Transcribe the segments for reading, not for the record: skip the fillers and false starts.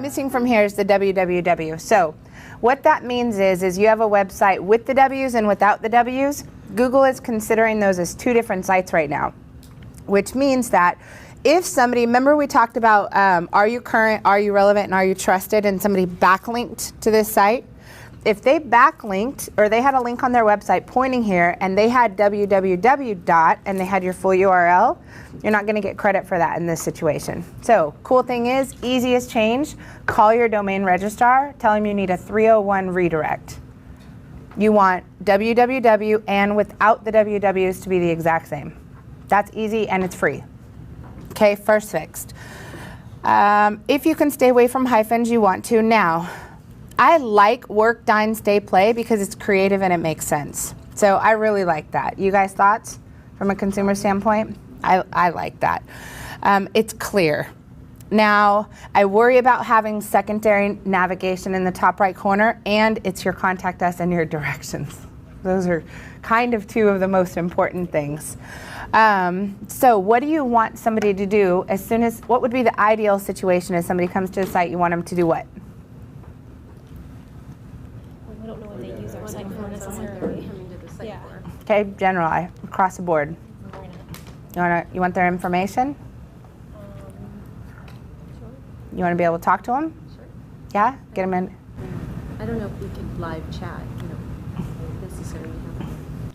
missing from here is the www. So what that means is you have a website with the W's and without the W's. Google is considering those as two different sites right now, which means that if somebody, remember we talked about are you current, are you relevant, and are you trusted, and somebody backlinked to this site, if they backlinked or they had a link on their website pointing here and they had www dot and they had your full URL, you're not going to get credit for that in this situation. So cool thing is, easiest change, call your domain registrar, tell them you need a 301 redirect. You want www and without the wwws to be the exact same. That's easy and it's free. Okay, first fixed. If you can stay away from hyphens, you want to. Now, I like work, dine, stay, play because it's creative and it makes sense. So I really like that. You guys thoughts from a consumer standpoint? I like that. It's clear. Now, I worry about having secondary navigation in the top right corner, and it's your contact us and your directions. Those are kind of two of the most important things. So what do you want somebody to do as soon as, what would be the ideal situation as somebody comes to the site, you want them to do what? I don't know what they use our site for necessarily. Yeah. Okay, general, across the board. You want their information? Sure. You want to be able to talk to them? Sure. Yeah? Get them in. I don't know if we could live chat, necessarily.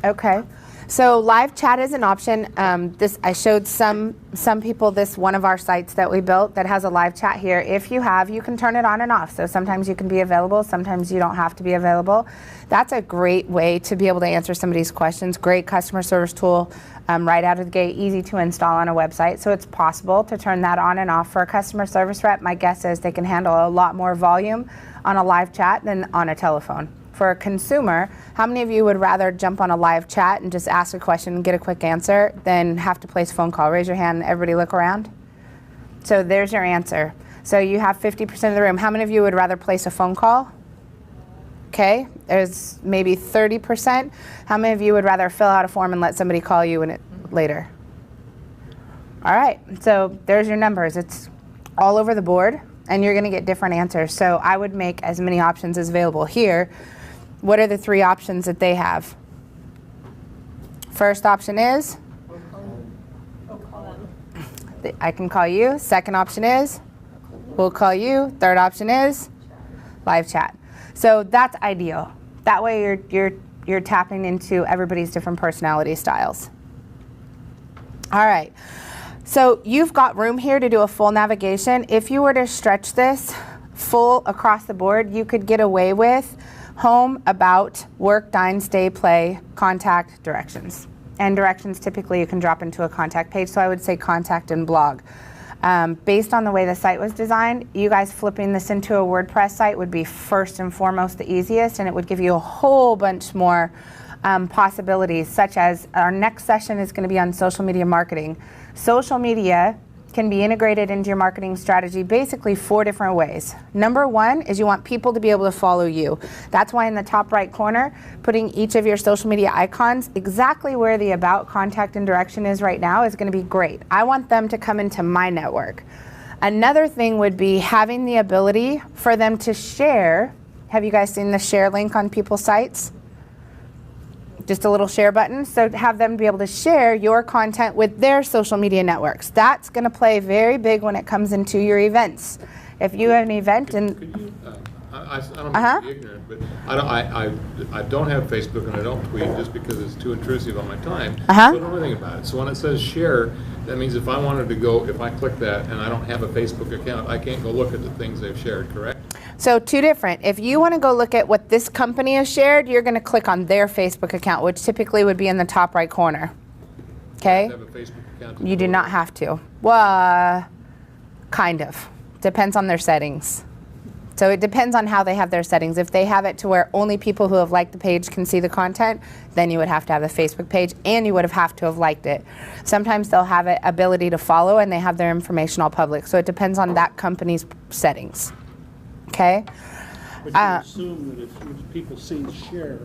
Okay. So live chat is an option. I showed some people this one of our sites that we built that has a live chat here. If you have, you can turn it on and off. So sometimes you can be available, sometimes you don't have to be available. That's a great way to be able to answer somebody's questions. Great customer service tool right out of the gate, easy to install on a website. So it's possible to turn that on and off. For a customer service rep, my guess is they can handle a lot more volume on a live chat than on a telephone. For a consumer, how many of you would rather jump on a live chat and just ask a question and get a quick answer than have to place a phone call? Raise your hand and everybody look around. So there's your answer. So you have 50% of the room. How many of you would rather place a phone call? Okay, there's maybe 30%. How many of you would rather fill out a form and let somebody call you later? All right, so there's your numbers. It's all over the board, and you're going to get different answers. So I would make as many options as available here. What are the three options that they have? First option is? I can call you. Second option is? We'll call you. Third option is? Live chat. So that's ideal. That way you're tapping into everybody's different personality styles. All right. So you've got room here to do a full navigation. If you were to stretch this full across the board, you could get away with home, about, work, dine, stay, play, contact, directions. And directions typically you can drop into a contact page, so I would say contact and blog. Based on the way the site was designed, you guys flipping this into a WordPress site would be first and foremost the easiest, and it would give you a whole bunch more possibilities, such as our next session is going to be on social media marketing. Social media can be integrated into your marketing strategy basically 4 different ways. Number one is you want people to be able to follow you. That's why in the top right corner, putting each of your social media icons exactly where the about, contact, and direction is right now is going to be great. I want them to come into my network. Another thing would be having the ability for them to share. Have you guys seen the share link on people's sites? Just a little share button, so to have them be able to share your content with their social media networks. That's going to play very big when it comes into your events. If you have an event and could you, I don't mean to be ignorant, but I don't have Facebook and I don't tweet just because it's too intrusive on my time. So I don't know anything about it. So when it says share, that means if I wanted to go, if I click that and I don't have a Facebook account, I can't go look at the things they've shared, correct? So two different. If you want to go look at what this company has shared, you're going to click on their Facebook account, which typically would be in the top right corner. Okay? You have a Facebook account? You do not have to. Well, kind of. Depends on their settings. So it depends on how they have their settings. If they have it to where only people who have liked the page can see the content, then you would have to have the Facebook page, and you would have to have liked it. Sometimes they'll have an ability to follow, and they have their information all public. So it depends on that company's settings. Okay? But you assume that if people see share,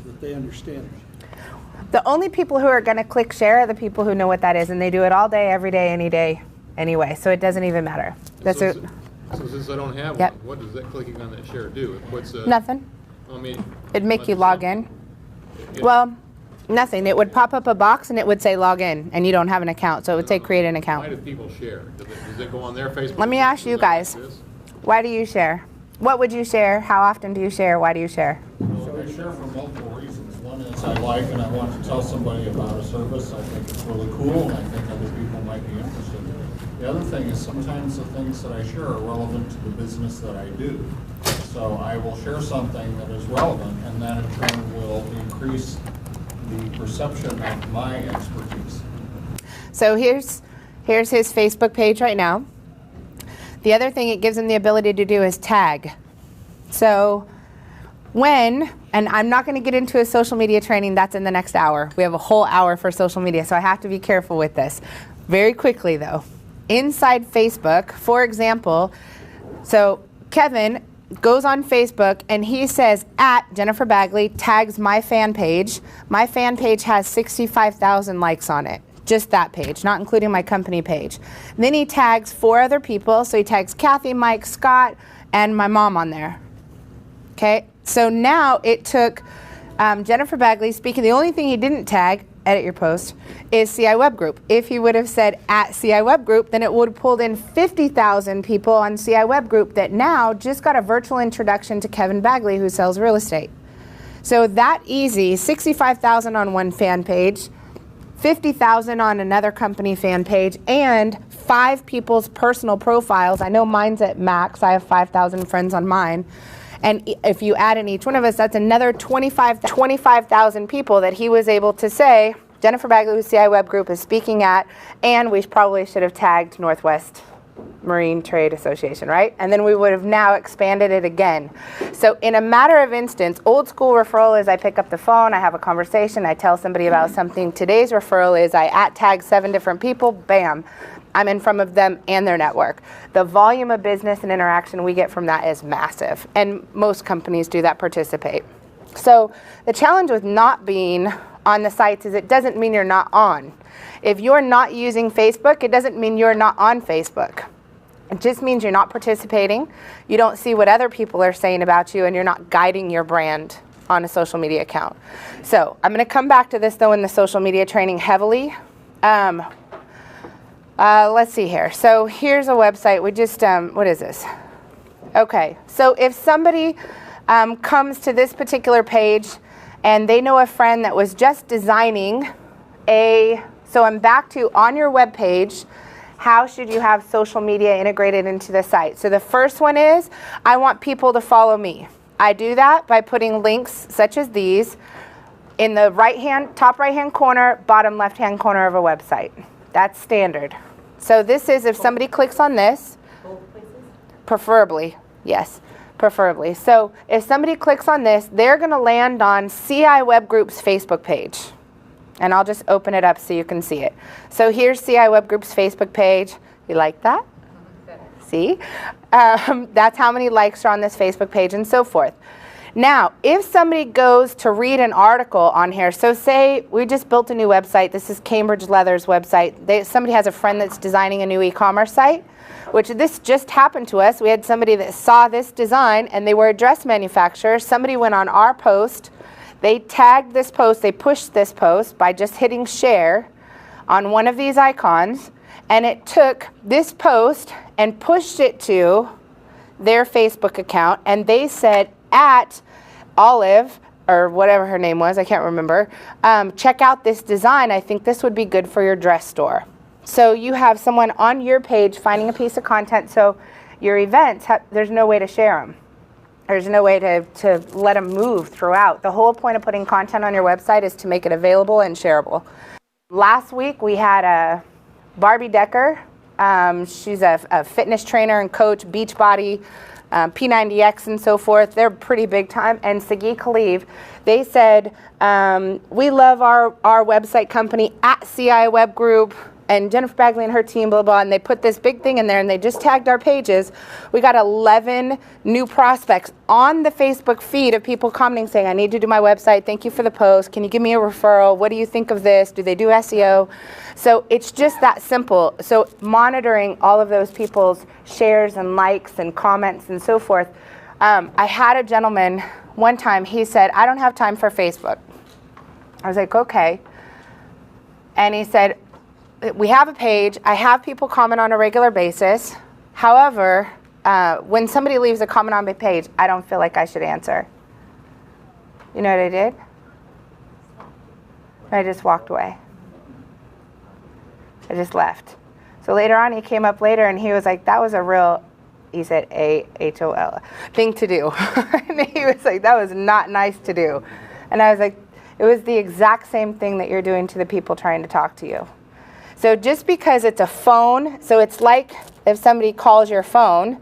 that they understand it. The only people who are going to click share are the people who know what that is, and they do it all day, every day, any day, anyway. So it doesn't even matter. That's So since I don't have Yep. one, what does that clicking on that share do? It puts a, Nothing. I mean, It'd make you log in. it- Well, nothing. It would pop up a box and it would say log in, and you don't have an account, so it would say create an Why account. do people share? Does it go on their Facebook? Let me page? ask you Is that like guys. this? Why do you share? What would you share? How often do you share? Why do you share? Well, I share for multiple reasons. One is I like and I want to tell somebody about a service. I think it's really cool and I think other people might be interested in it. The other thing is sometimes the things that I share are relevant to the business that I do. So I will share something that is relevant and that in turn will increase the perception of my expertise. So here's his Facebook page right now. The other thing it gives him the ability to do is tag. So and I'm not going to get into a social media training, that's in the next hour. We have a whole hour for social media, so I have to be careful with this. Very quickly though, inside Facebook, for example, so Kevin goes on Facebook and he says at Jennifer Bagley, tags my fan page. My fan page has 65,000 likes on it. Just that page, not including my company page. Then he tags 4 other people. So he tags Kathy, Mike, Scott, and my mom on there. Okay, so now it took Jennifer Bagley speaking. The only thing he didn't tag, edit your post, is CI Web Group. If he would have said at CI Web Group, then it would have pulled in 50,000 people on CI Web Group that now just got a virtual introduction to Kevin Bagley, who sells real estate. So that easy, 65,000 on one fan page, 50,000 on another company fan page, and 5 people's personal profiles. I know mine's at max. I have 5,000 friends on mine. And if you add in each one of us, that's another 25,000 people that he was able to say, Jennifer Bagley with CI Web Group is speaking at, and we probably should have tagged Northwest Marine Trade Association, right? And then we would have now expanded it again. So in a matter of instance, old school referral is I pick up the phone, I have a conversation, I tell somebody about something. Today's referral is I tag 7 different people, bam, I'm in front of them and their network. The volume of business and interaction we get from that is massive, and most companies do that participate. So the challenge with not being on the sites is it doesn't mean you're not on. If you're not using Facebook, it doesn't mean you're not on Facebook. It just means you're not participating, you don't see what other people are saying about you, and you're not guiding your brand on a social media account. So I'm going to come back to this though in the social media training heavily. Let's see here. So here's a website. We just, what is this? Okay, so if somebody comes to this particular page and they know a friend that was just designing so I'm back to on your web page, how should you have social media integrated into the site? So the first one is, I want people to follow me. I do that by putting links such as these in the top right hand corner, bottom left hand corner of a website. That's standard. So this is if somebody clicks on this, preferably, yes, preferably. So if somebody clicks on this, they're going to land on CI Web Group's Facebook page. And I'll just open it up so you can see it. So here's CI Web Group's Facebook page. You like that? See? That's how many likes are on this Facebook page and so forth. Now, if somebody goes to read an article on here, so say we just built a new website. This is Cambridge Leather's website. Somebody has a friend that's designing a new e-commerce site, which this just happened to us. We had somebody that saw this design, and they were a dress manufacturer. Somebody went on our post. They tagged this post. They pushed this post by just hitting share on one of these icons, and it took this post and pushed it to their Facebook account, and they said, at Olive, or whatever her name was, I can't remember, check out this design. I think this would be good for your dress store. So you have someone on your page finding a piece of content, so your events, there's no way to share them. There's no way to let them move throughout. The whole point of putting content on your website is to make it available and shareable. Last week we had Barbie Decker. She's a fitness trainer and coach, Beachbody, P90X and so forth. They're pretty big time. And Sagi Khalif, they said, we love our website company at CI Web Group. and Jennifer Bagley and her team, blah, blah, and they put this big thing in there and they just tagged our pages. We got 11 new prospects on the Facebook feed of people commenting saying, I need to do my website. Thank you for the post. Can you give me a referral? What do you think of this? Do they do SEO? So it's just that simple. So monitoring all of those people's shares and likes and comments and so forth. I had a gentleman one time, he said, I don't have time for Facebook. I was like, okay. And he said, we have a page. I have people comment on a regular basis. However, when somebody leaves a comment on my page, I don't feel like I should answer. You know what I did? I just walked away. I just left. So later on, he came up later and he was like, that was a real, he said A-H-O-L, thing to do. And he was like, that was not nice to do. And I was like, it was the exact same thing that you're doing to the people trying to talk to you. So just because it's a phone, so it's like if somebody calls your phone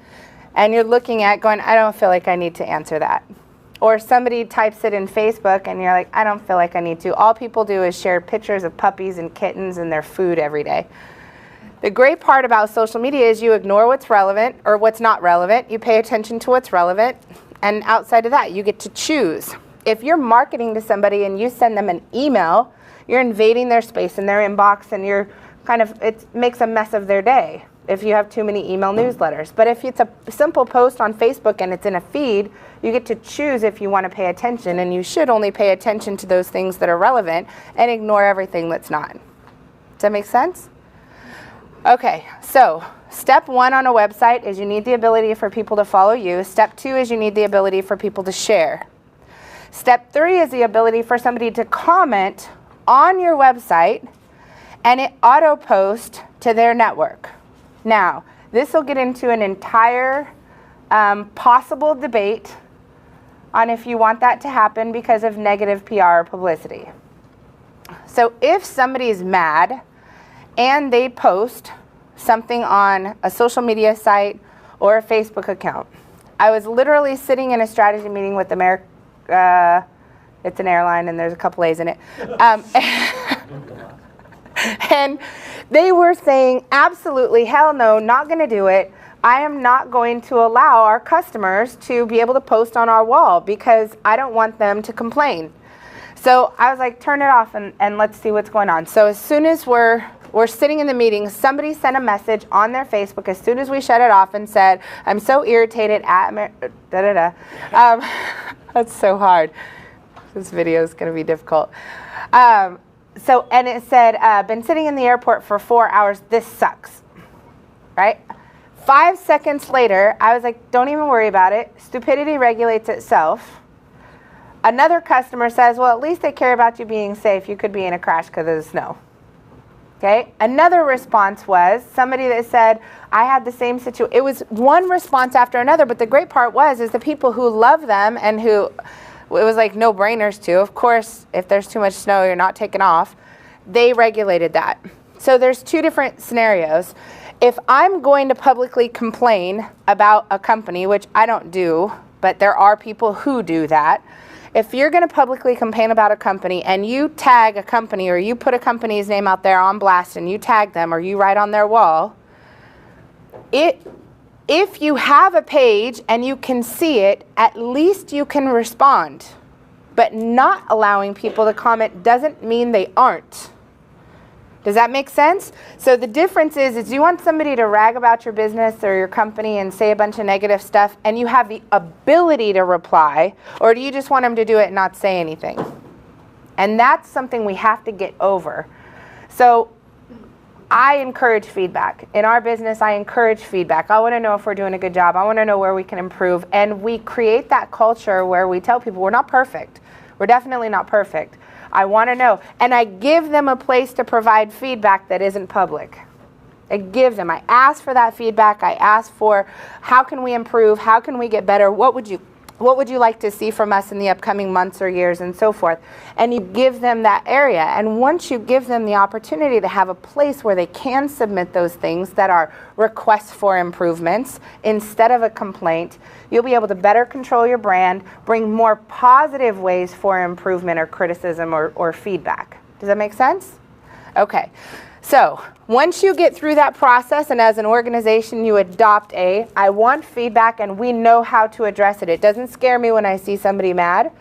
and you're looking at going, I don't feel like I need to answer that. Or somebody types it in Facebook and you're like, I don't feel like I need to. All people do is share pictures of puppies and kittens and their food every day. The great part about social media is you ignore what's relevant or what's not relevant. You pay attention to what's relevant. And outside of that, you get to choose. If you're marketing to somebody and you send them an email, you're invading their space in their inbox and you're it makes a mess of their day if you have too many email newsletters. But if it's a simple post on Facebook and it's in a feed, you get to choose if you want to pay attention, and you should only pay attention to those things that are relevant and ignore everything that's not. Does that make sense? Okay, so step 1 on a website is you need the ability for people to follow you. Step 2 is you need the ability for people to share. Step 3 is the ability for somebody to comment on your website and it auto-post to their network. Now, this will get into an entire possible debate on if you want that to happen because of negative PR or publicity. So if somebody's mad and they post something on a social media site or a Facebook account. I was literally sitting in a strategy meeting with America, it's an airline and there's a couple A's in it. And they were saying, absolutely, hell no, not going to do it. I am not going to allow our customers to be able to post on our wall because I don't want them to complain. So I was like, turn it off and let's see what's going on. So as soon as we're sitting in the meeting, somebody sent a message on their Facebook as soon as we shut it off and said, I'm so irritated at that's so hard. This video is going to be difficult. And it said, been sitting in the airport for 4 hours. This sucks, right? 5 seconds later, I was like, don't even worry about it. Stupidity regulates itself. Another customer says, well, at least they care about you being safe. You could be in a crash because of the snow. Okay. Another response was somebody that said, I had the same situation. It was one response after another, but the great part is the people who love them and who it was like no-brainers to. Of course, if there's too much snow, you're not taking off. They regulated that. So there's 2 different scenarios. If I'm going to publicly complain about a company, which I don't do, but there are people who do that. If you're going to publicly complain about a company and you tag a company or you put a company's name out there on blast and you tag them or you write on their wall, if you have a page and you can see it, at least you can respond. But not allowing people to comment doesn't mean they aren't. Does that make sense? So the difference is you want somebody to rag about your business or your company and say a bunch of negative stuff and you have the ability to reply, or do you just want them to do it and not say anything? And that's something we have to get over. So I encourage feedback. In our business, I encourage feedback. I want to know if we're doing a good job. I want to know where we can improve. And we create that culture where we tell people we're not perfect. We're definitely not perfect. I want to know. And I give them a place to provide feedback that isn't public. I give them. I ask for that feedback. I ask for how can we improve? How can we get better? What would you like to see from us in the upcoming months or years and so forth? And you give them that area. And once you give them the opportunity to have a place where they can submit those things that are requests for improvements instead of a complaint, you'll be able to better control your brand, bring more positive ways for improvement or criticism or feedback. Does that make sense? Okay. So once you get through that process and as an organization you adopt I want feedback and we know how to address it. It doesn't scare me when I see somebody mad.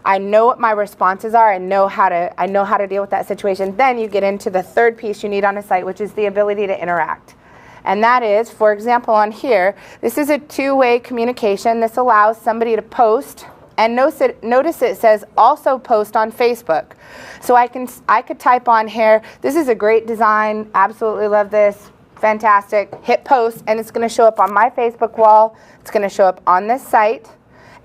I know what my responses are. I know how to deal with that situation. Then you get into the third piece you need on a site, which is the ability to interact. And that is, for example, on here, this is a two-way communication. This allows somebody to post, and notice it says also post on Facebook. So I could type on here, this is a great design, absolutely love this, fantastic, hit post, and it's going to show up on my Facebook wall. It's going to show up on this site.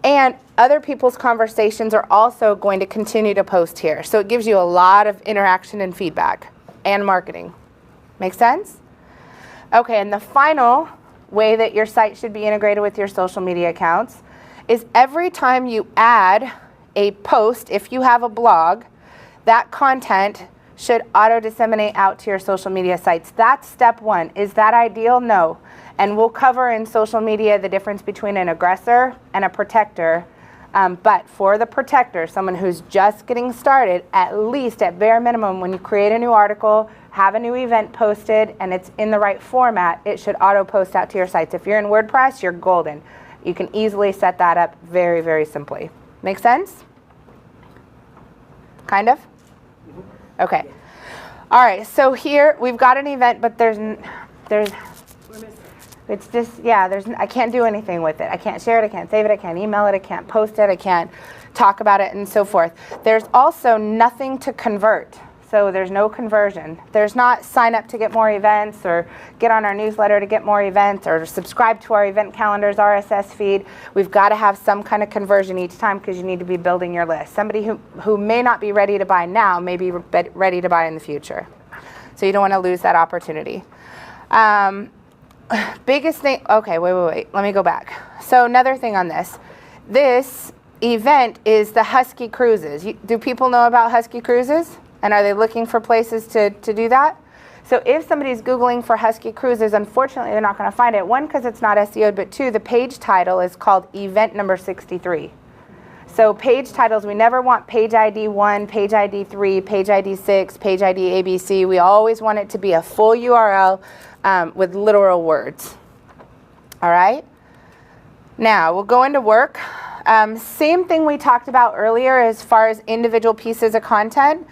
And other people's conversations are also going to continue to post here. So it gives you a lot of interaction and feedback and marketing. Make sense? Okay, and the final way that your site should be integrated with your social media accounts is every time you add a post, if you have a blog, that content should auto-disseminate out to your social media sites. That's step one. Is that ideal? No. And we'll cover in social media the difference between an aggressor and a protector. But for the protector, someone who's just getting started, at least at bare minimum, when you create a new article, have a new event posted, and it's in the right format, it should auto-post out to your sites. If you're in WordPress, you're golden. You can easily set that up very, very simply. Make sense? Kind of? Okay. All right, so here we've got an event, but it's just, yeah, I can't do anything with it. I can't share it, I can't save it, I can't email it, I can't post it, I can't talk about it, and so forth. There's also nothing to convert. So there's no conversion. There's not sign up to get more events or get on our newsletter to get more events or subscribe to our event calendar's RSS feed. We've got to have some kind of conversion each time because you need to be building your list. Somebody who may not be ready to buy now may be ready to buy in the future. So you don't want to lose that opportunity. Biggest thing, okay, wait, let me go back. So another thing on this. This event is the Husky Cruises. Do people know about Husky Cruises? And are they looking for places to do that? So if somebody's Googling for Husky Cruises, unfortunately they're not going to find it. One, because it's not SEO'd, but two, the page title is called event number 63. So page titles, we never want page ID 1, page ID 3, page ID 6, page ID ABC. We always want it to be a full URL with literal words. All right? Now, we'll go into work. Same thing we talked about earlier as far as individual pieces of content.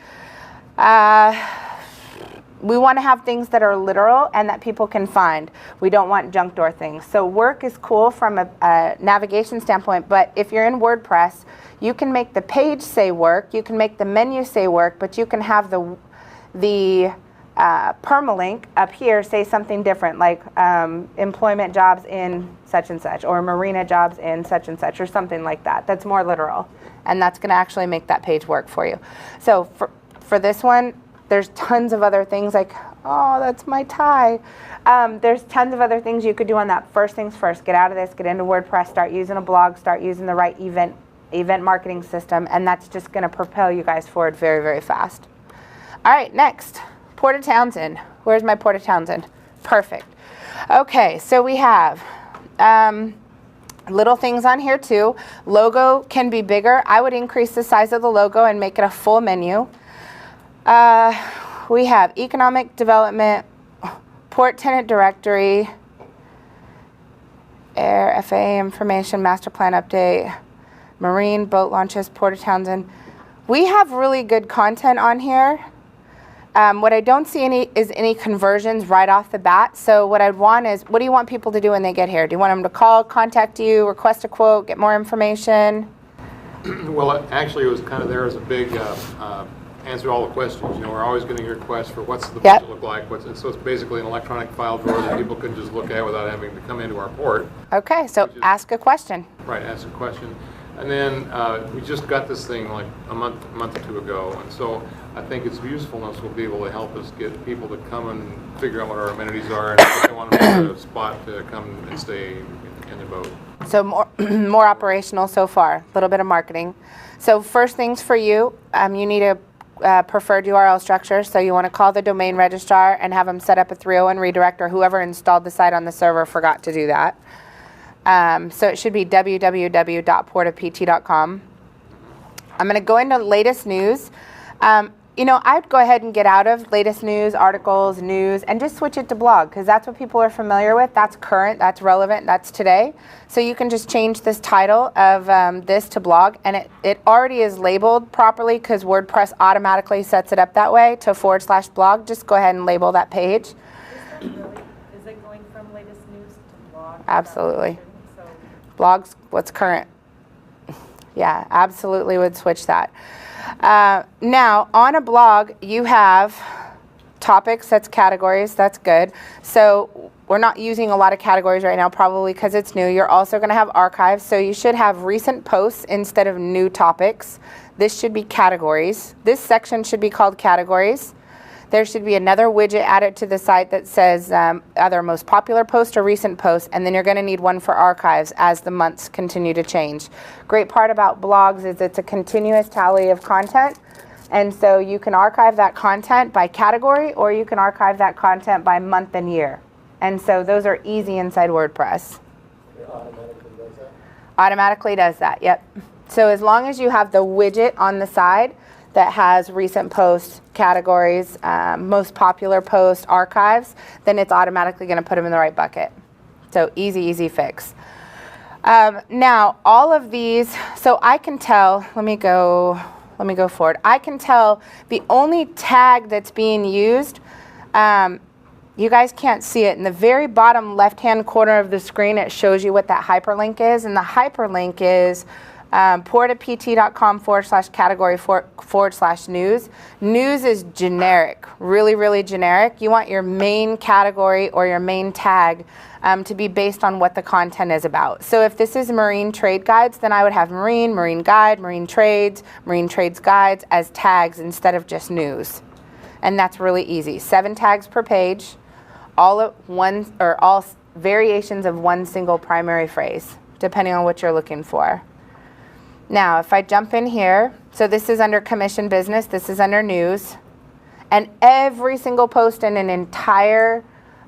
We want to have things that are literal and that people can find. We don't want junk door things. So work is cool from a navigation standpoint, but if you're in WordPress, you can make the page say work, you can make the menu say work, but you can have the permalink up here say something different, like employment jobs in such and such, or marina jobs in such and such, or something like that. That's more literal, and that's going to actually make that page work for you. So for this one, there's tons of other things like, oh, that's my tie. There's tons of other things you could do on that. First things first, get out of this, get into WordPress, start using a blog, start using the right event marketing system, and that's just going to propel you guys forward very, very fast. All right, next, Porta Townsend. Where's my Porta Townsend? Perfect. Okay, so we have little things on here too. Logo can be bigger. I would increase the size of the logo and make it a full menu. We have economic development, port tenant directory, air FAA information, master plan update, marine boat launches, Porta Townsend. We have really good content on here. What I don't see is any conversions right off the bat. So what I'd want is, what do you want people to do when they get here? Do you want them to call, contact you, request a quote, get more information? Well, actually, it was kind of there as a big answer all the questions. You know, we're always getting requests for what's the budget look like. And so it's basically an electronic file drawer that people can just look at without having to come into our port. Okay, so ask a question. Right, ask a question. And then we just got this thing like a month or two ago, and so I think its usefulness will be able to help us get people to come and figure out what our amenities are, and if they want to make a spot to come and stay in the boat. So more operational so far, a little bit of marketing. So first things for you, you need a preferred URL structure, so you want to call the domain registrar and have them set up a 301 redirect, or whoever installed the site on the server forgot to do that. So it should be www.portapt.com. I'm going to go into latest news. you know, I'd go ahead and get out of latest news, articles, news, and just switch it to blog, because that's what people are familiar with. That's current, that's relevant, that's today. So you can just change this title of this to blog, and it already is labeled properly because WordPress automatically sets it up that way to /blog. Just go ahead and label that page. Is it going from latest news to blog? Absolutely. So Blogs, what's current. Yeah, absolutely would switch that. Now, on a blog, you have topics, that's categories, that's good. So we're not using a lot of categories right now, probably because it's new. You're also going to have archives, so you should have recent posts instead of new topics. This should be categories. This section should be called categories. There should be another widget added to the site that says either most popular post or recent post, and then you're going to need one for archives as the months continue to change. Great part about blogs is it's a continuous tally of content, and so you can archive that content by category, or you can archive that content by month and year. And so those are easy inside WordPress. It automatically does that? Automatically does that, yep. So as long as you have the widget on the side that has recent posts, categories, most popular posts, archives, then it's automatically going to put them in the right bucket. So easy, easy fix. Now, all of these, so I can tell, let me go forward. I can tell the only tag that's being used, you guys can't see it. In the very bottom left-hand corner of the screen, it shows you what that hyperlink is, and the hyperlink is portapt.com/category/news. News is generic, really, really generic. You want your main category or your main tag to be based on what the content is about. So if this is marine trade guides, then I would have marine, marine guide, marine trades guides as tags instead of just news. And that's really easy. 7 tags per page, all at one, or all variations of one single primary phrase, depending on what you're looking for. Now, if I jump in here, so this is under commission business, this is under news, and every single post in an entire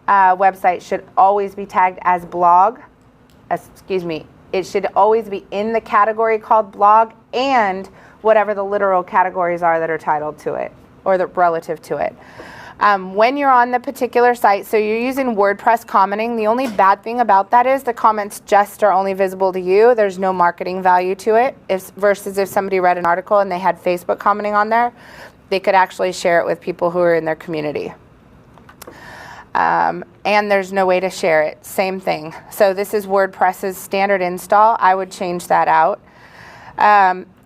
website should always be tagged as blog. It should always be in the category called blog and whatever the literal categories are that are titled to it or the relative to it. When you're on the particular site, so you're using WordPress commenting, the only bad thing about that is the comments just are only visible to you. There's no marketing value to it. Versus if somebody read an article and they had Facebook commenting on there, they could actually share it with people who are in their community. And there's no way to share it. Same thing. So this is WordPress's standard install. I would change that out.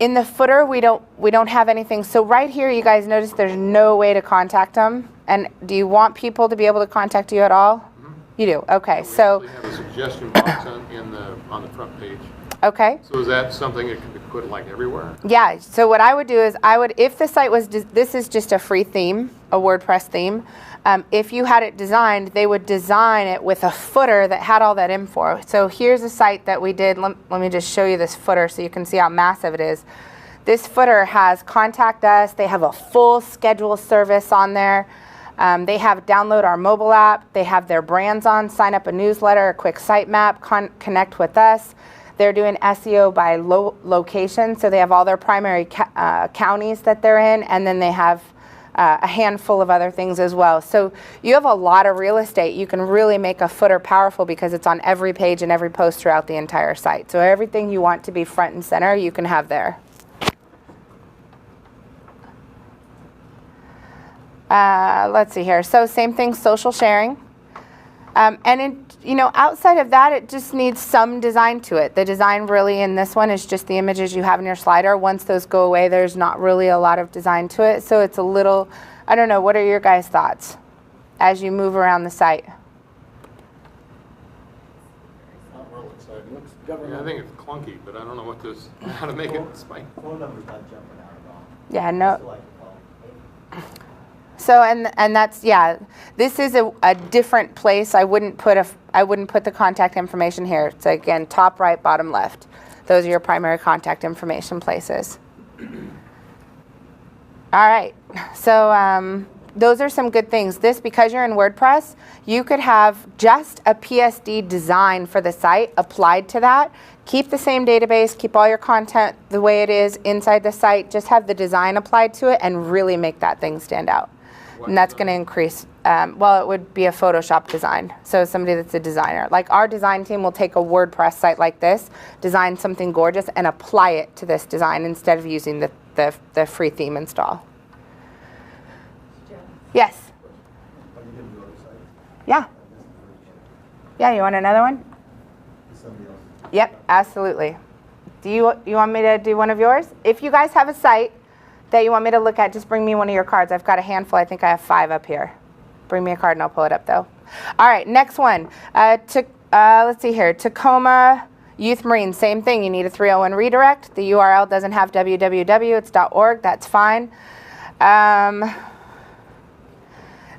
In the footer, we don't have anything. So right here, you guys notice there's no way to contact them. And do you want people to be able to contact you at all? Mm-hmm. You do. Okay. So we have a suggestion box on the front page. Okay. So is that something that can be put like everywhere? Yeah. So what I would do is if the site was, this is just a free theme, a WordPress theme. If you had it designed, they would design it with a footer that had all that info. So here's a site that we did. Let me just show you this footer so you can see how massive it is. This footer has contact us. They have a full schedule service on there. They have download our mobile app. They have their brands on, sign up a newsletter, a quick sitemap, connect with us. They're doing SEO by location. So they have all their primary counties that they're in, and then they have a handful of other things as well. So you have a lot of real estate. You can really make a footer powerful because it's on every page and every post throughout the entire site. So everything you want to be front and center, you can have there. Let's see here. So same thing, social sharing. Outside of that, it just needs some design to it. The design really in this one is just the images you have in your slider. Once those go away, there's not really a lot of design to it. So it's a little, I don't know, what are your guys' thoughts as you move around the site? Not real exciting. Looks Yeah, I government. think it's clunky, but I don't know how to make it spike. Phone number's not jumping out at all. Yeah, no. Still like to call. So and that's, yeah, this is a different place. I wouldn't put the contact information here. So again, top right, bottom left. Those are your primary contact information places. All right. So those are some good things. This, because you're in WordPress, you could have just a PSD design for the site applied to that. Keep the same database, keep all your content the way it is inside the site, just have the design applied to it and really make that thing stand out. And that's going to increase, well, it would be a Photoshop design. So somebody that's a designer. Like our design team will take a WordPress site like this, design something gorgeous, and apply it to this design instead of using the free theme install. Yes? Yeah. Yeah, you want another one? Yep, absolutely. Do you want me to do one of yours? If you guys have a site that you want me to look at, just bring me one of your cards. I've got a handful. I think I have 5 up here. Bring me a card and I'll pull it up though. All right, next one. Let's see here. Tacoma Youth Marine, same thing. You need a 301 redirect. The URL doesn't have www. It's .org. That's fine.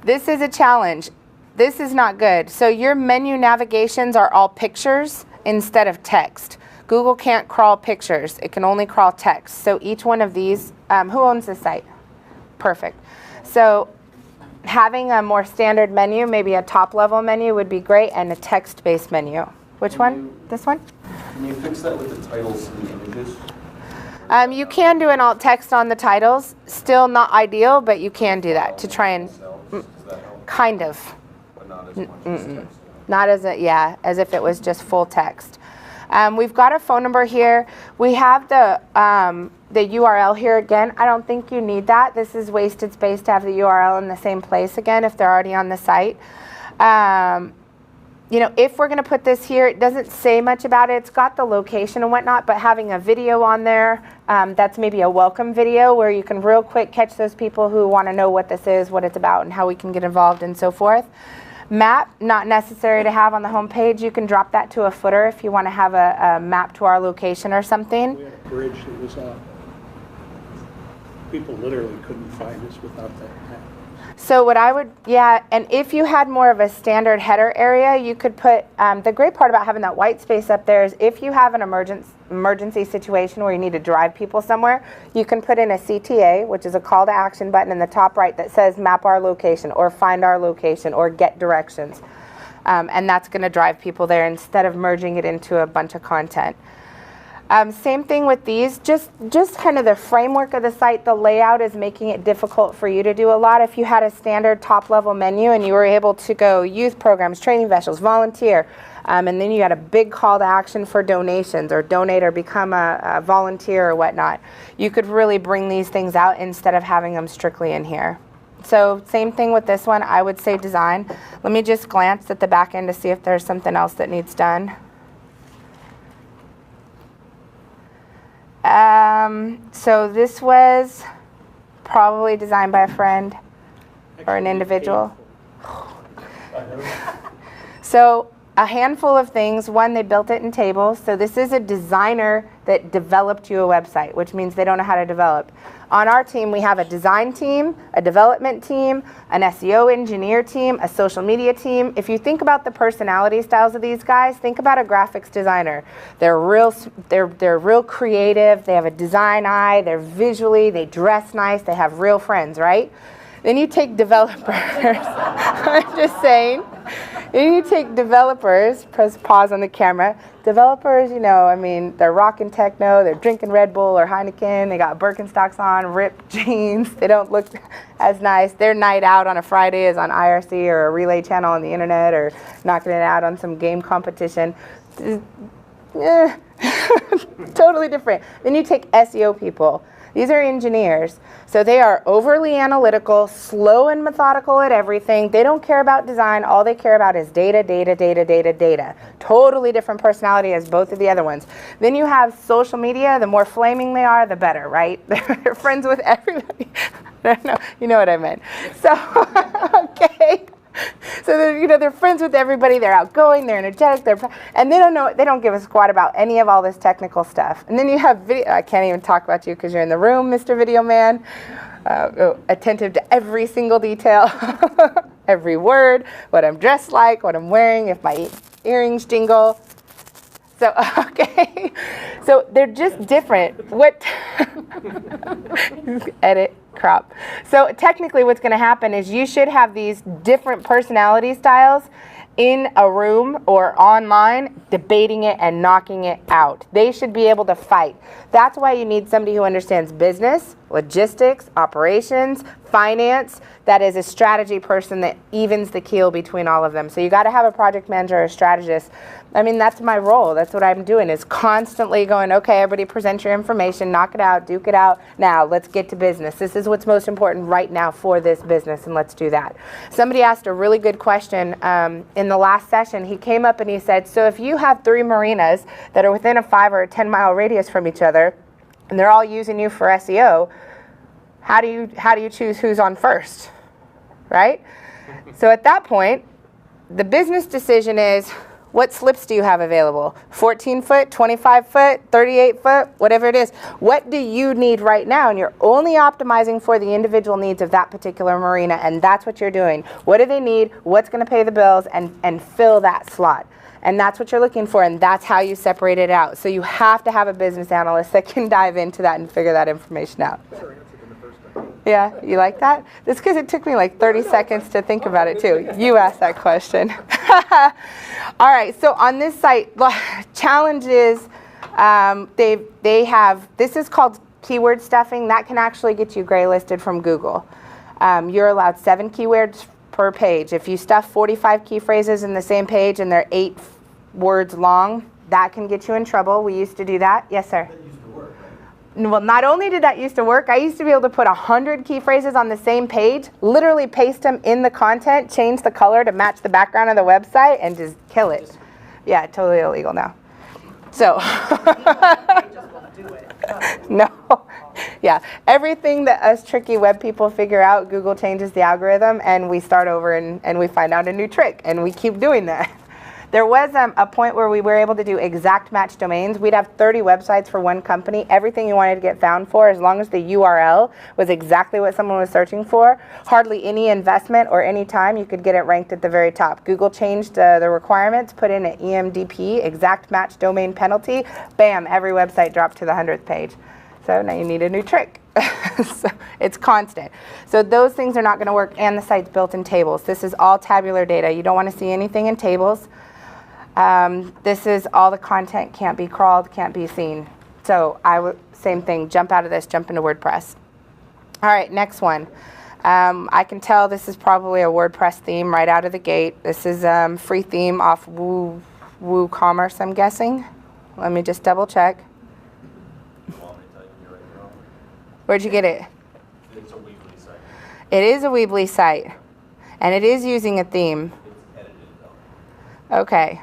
This is a challenge. This is not good. So your menu navigations are all pictures instead of text. Google can't crawl pictures. It can only crawl text. So each one of these, who owns this site? Perfect. So having a more standard menu, maybe a top level menu would be great, and a text-based menu. Which one? This one? Can you fix that with the titles and the images? You can do an alt text on the titles. Still not ideal, but you can do that to try and kind of. But not as much as text. Not as as if it was just full text. We've got a phone number here. We have the URL here again. I don't think you need that. This is wasted space to have the URL in the same place again if they're already on the site. You know, if we're going to put this here, it doesn't say much about it. It's got the location and whatnot, but having a video on there, that's maybe a welcome video where you can real quick catch those people who want to know what this is, what it's about, and how we can get involved and so forth. Map, not necessary to have on the home page. You can drop that to a footer if you want to have a map to our location or something. We had a bridge that was people literally couldn't find us without that map. So what I would, and if you had more of a standard header area, you could put, the great part about having that white space up there is if you have an emergency situation where you need to drive people somewhere, you can put in a CTA, which is a call to action button in the top right that says map our location or find our location or get directions. And that's going to drive people there instead of merging it into a bunch of content. Same thing with these, just kind of the framework of the site, the layout is making it difficult for you to do a lot. If you had a standard top level menu and you were able to go youth programs, training vessels, volunteer, and then you had a big call to action for donations or donate or become a volunteer or whatnot, you could really bring these things out instead of having them strictly in here. So same thing with this one, I would say design. Let me just glance at the back end to see if there's something else that needs done. So this was probably designed by a friend or an individual. So a handful of things. One, they built it in tables. So this is a designer that developed you a website, which means they don't know how to develop. On our team, we have a design team, a development team, an SEO engineer team, a social media team. If you think about the personality styles of these guys, think about a graphics designer. They're real creative. They have a design eye. They dress nice. They have real friends, right? Then you take developers. I'm just saying. Then you take developers, press pause on the camera. Developers, you know, I mean, they're rocking techno, they're drinking Red Bull or Heineken, they got Birkenstocks on, ripped jeans, they don't look as nice. Their night out on a Friday is on IRC or a relay channel on the internet or knocking it out on some game competition. Totally different. Then you take SEO people. These are engineers, so they are overly analytical, slow and methodical at everything. They don't care about design. All they care about is data, data, data, data, data. Totally different personality as both of the other ones. Then you have social media. The more flaming they are, the better, right? They're friends with everybody. No, you know what I meant. So, okay. So they're friends with everybody. They're outgoing. They're energetic. And they don't give a squat about any of all this technical stuff. And then you have video. I can't even talk about you because you're in the room, Mr. Video Man. Attentive to every single detail, every word, what I'm dressed like, what I'm wearing, if my earrings jingle. So okay, so they're just different. What? Edit. crop. So technically what's going to happen is you should have these different personality styles in a room or online debating it and knocking it out. They should be able to fight. That's why you need somebody who understands business, logistics, operations, finance, that is a strategy person that evens the keel between all of them. So you got to have a project manager or a strategist. I mean, that's my role. That's what I'm doing, is constantly going, okay, everybody present your information, knock it out, duke it out. Now let's get to business. This is what's most important right now for this business, and let's do that. Somebody asked a really good question in the last session. He came up and he said, so if you have 3 marinas that are within a 5 or a 10-mile radius from each other, and they're all using you for SEO, how do you choose who's on first, right? So at that point, the business decision is, what slips do you have available? 14 foot, 25 foot, 38 foot, whatever it is. What do you need right now? And you're only optimizing for the individual needs of that particular marina, and that's what you're doing. What do they need? What's going to pay the bills? And fill that slot. And that's what you're looking for, and that's how you separate it out. So you have to have a business analyst that can dive into that and figure that information out. Yeah, you like that? That's because it took me like 30 seconds to think about it too. You asked that question. All right, so on this site, challenges, they have, this is called keyword stuffing. That can actually get you gray listed from Google. You're allowed 7 keywords per page. If you stuff 45 key phrases in the same page and they're 8 words long, that can get you in trouble. We used to do that. Yes, sir? That used to work, right? Well, not only did that used to work, I used to be able to put 100 key phrases on the same page, literally paste them in the content, change the color to match the background of the website, and just kill it. Yeah, totally illegal now. So, no. Yeah, everything that us tricky web people figure out, Google changes the algorithm, and we start over and we find out a new trick, and we keep doing that. There was a point where we were able to do exact match domains. We'd have 30 websites for one company, everything you wanted to get found for, as long as the URL was exactly what someone was searching for. Hardly any investment or any time, you could get it ranked at the very top. Google changed the requirements, put in an EMDP, exact match domain penalty, bam, every website dropped to the 100th page. So now you need a new trick. So it's constant. So those things are not going to work, and the site's built in tables. This is all tabular data. You don't want to see anything in tables. This is all the content, can't be crawled, can't be seen. So same thing, jump out of this, jump into WordPress. All right, next one. I can tell this is probably a WordPress theme right out of the gate. This is free theme off WooCommerce, I'm guessing. Let me just double check. Where'd you get it? It's a Weebly site. It is a Weebly site, and it is using a theme. It's edited though. Okay.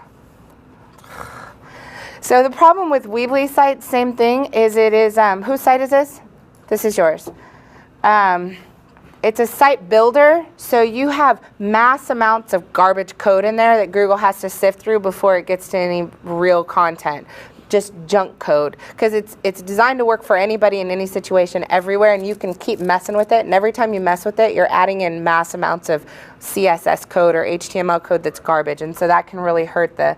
So the problem with Weebly sites, same thing, is it is, whose site is this? This is yours. It's a site builder, so you have mass amounts of garbage code in there that Google has to sift through before it gets to any real content. Just junk code, because it's designed to work for anybody in any situation everywhere, and you can keep messing with it, and every time you mess with it, you're adding in mass amounts of CSS code or HTML code that's garbage, and so that can really hurt the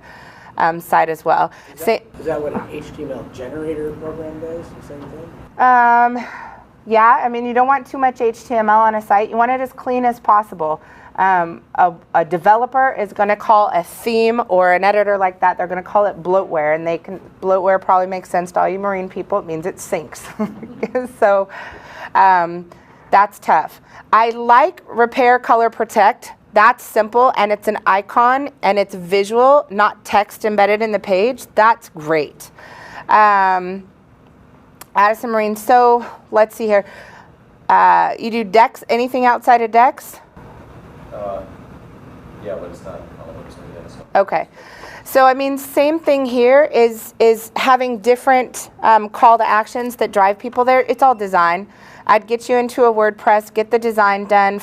site as well. Is that what an HTML generator program does, the same thing? Yeah, I mean, you don't want too much HTML on a site. You want it as clean as possible. A developer is going to call a theme or an editor like that, they're going to call it bloatware, and bloatware probably makes sense to all you marine people. It means it sinks. So that's tough. I like repair, color, protect. That's simple, and it's an icon, and it's visual, not text embedded in the page. That's great. Addison Marine, so let's see here. You do decks, anything outside of decks? Yeah, but it's not. Okay. So I mean, same thing here is having different call to actions that drive people there. It's all design. I'd get you into a WordPress, get the design done.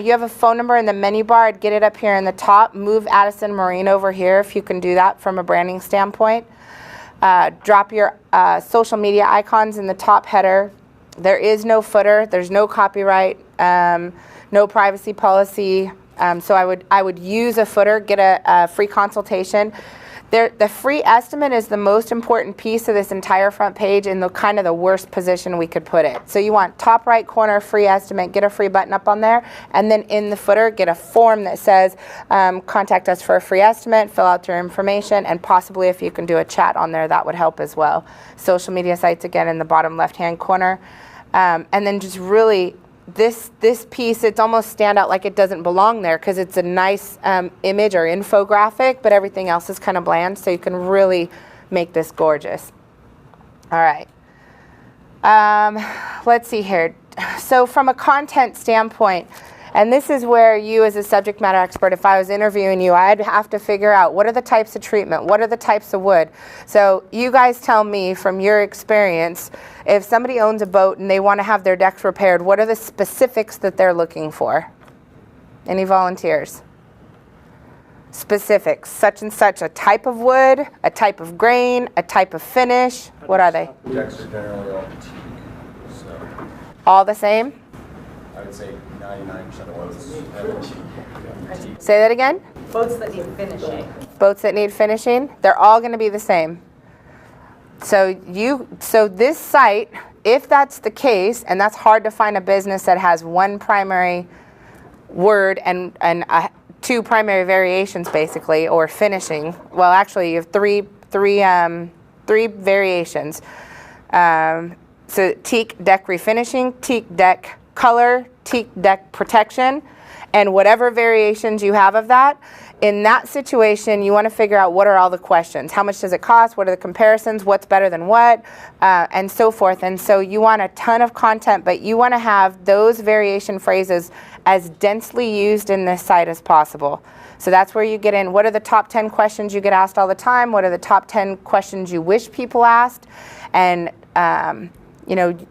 You have a phone number in the menu bar. I'd get it up here in the top. Move Addison Marine over here if you can do that from a branding standpoint. Drop your social media icons in the top header. There is no footer. There's no copyright. No privacy policy. So I would use a footer, get a free consultation. The free estimate is the most important piece of this entire front page in the kind of the worst position we could put it. So you want top right corner, free estimate, get a free button up on there, and then in the footer, get a form that says, contact us for a free estimate, fill out your information, and possibly if you can do a chat on there, that would help as well. Social media sites, again, in the bottom left-hand corner. And then just really, this piece, it's almost stand out like it doesn't belong there because it's a nice image or infographic, but everything else is kind of bland, so you can really make this gorgeous. All right. Let's see here. So from a content standpoint, and this is where you as a subject matter expert, if I was interviewing you, I'd have to figure out what are the types of treatment, what are the types of wood. So you guys tell me from your experience, if somebody owns a boat and they want to have their decks repaired, what are the specifics that they're looking for? Any volunteers? Specifics, such and such, a type of wood, a type of grain, a type of finish. What are they? Decks are generally all teak, so All the same? I would say 99% of boats have teak. Say that again? Boats that need finishing. Boats that need finishing, they're all going to be the same. So this site, if that's the case, and that's hard to find a business that has one primary word and two primary variations basically, or finishing. Well, actually, you have three variations. So teak deck refinishing, teak deck color, teak deck protection, and whatever variations you have of that. In that situation, you want to figure out what are all the questions. How much does it cost? What are the comparisons? What's better than what? And so forth. And so you want a ton of content, but you want to have those variation phrases as densely used in this site as possible. So that's where you get in. What are the top 10 questions you get asked all the time? What are the top 10 questions you wish people asked? And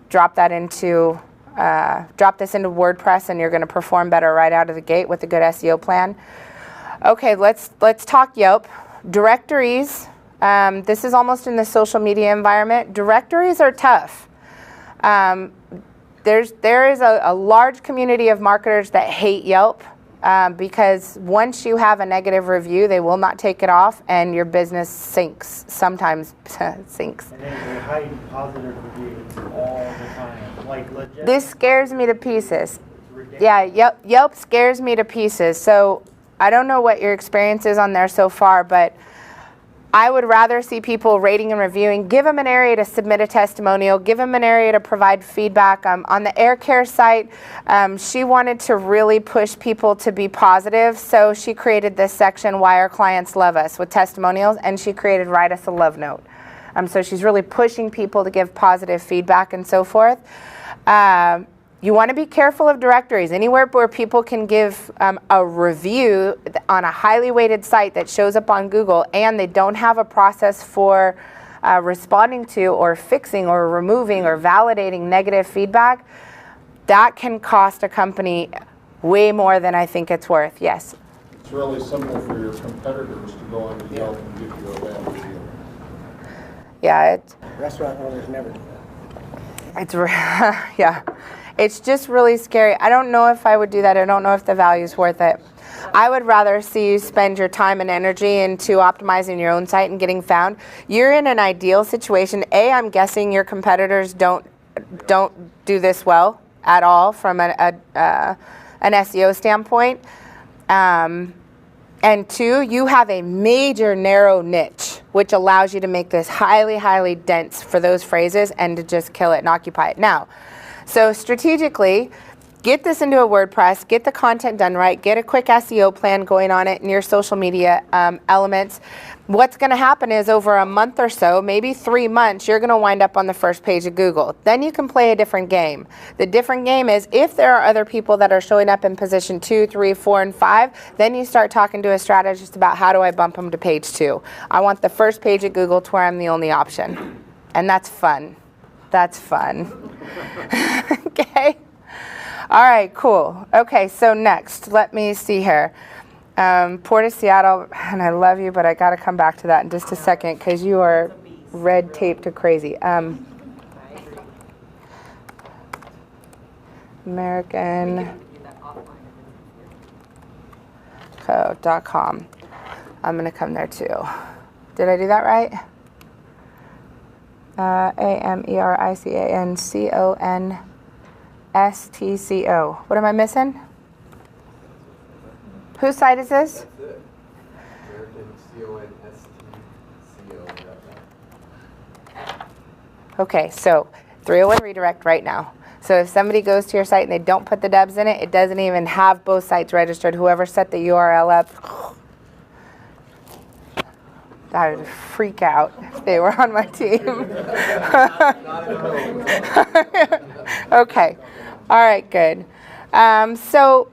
drop this into WordPress, and you're going to perform better right out of the gate with a good SEO plan. Okay, let's talk Yelp. Directories, this is almost in the social media environment. Directories are tough. There is a large community of marketers that hate Yelp because once you have a negative review, they will not take it off, and your business sinks, sometimes sinks. And then they hide positive reviews all the time, like legit. This scares me to pieces. Yeah, Yelp scares me to pieces. So I don't know what your experience is on there so far, but I would rather see people rating and reviewing. Give them an area to submit a testimonial. Give them an area to provide feedback. On the Air Care site, she wanted to really push people to be positive, so she created this section, Why Our Clients Love Us, with testimonials, and she created Write Us a Love Note. So she's really pushing people to give positive feedback and so forth. You want to be careful of directories. Anywhere where people can give a review on a highly weighted site that shows up on Google and they don't have a process for responding to or fixing or removing or validating negative feedback, that can cost a company way more than I think it's worth. Yes? It's really simple for your competitors to go on Yelp and give you a bad review. Yeah, Restaurant owners never do that. it's yeah. It's just really scary. I don't know if I would do that. I don't know if the value is worth it. I would rather see you spend your time and energy into optimizing your own site and getting found. You're in an ideal situation. I'm guessing your competitors don't do this well at all from an SEO standpoint. And two, you have a major narrow niche, which allows you to make this highly, highly dense for those phrases and to just kill it and occupy it. Now, so strategically, get this into a WordPress, get the content done right, get a quick SEO plan going on it in your social media elements. What's going to happen is over a month or so, maybe 3 months, you're going to wind up on the first page of Google. Then you can play a different game. The different game is if there are other people that are showing up in position 2, 3, 4, and 5, then you start talking to a strategist about how do I bump them to page 2. I want the first page of Google to where I'm the only option. And that's fun. That's fun. Okay. All right, cool. Okay, so next, let me see here. Port of Seattle, and I love you, but I got to come back to that in just a second because you are red tape to crazy. AmericanCo.com. I'm going to come there too. Did I do that right? AMERICANCONSTCO. What am I missing? Whose site is this? That's it. American CONSTCO. Okay, so 301 redirect right now. So if somebody goes to your site and they don't put the dubs in it, it doesn't even have both sites registered. Whoever set the URL up, I would freak out if they were on my team. Okay, all right, good. So,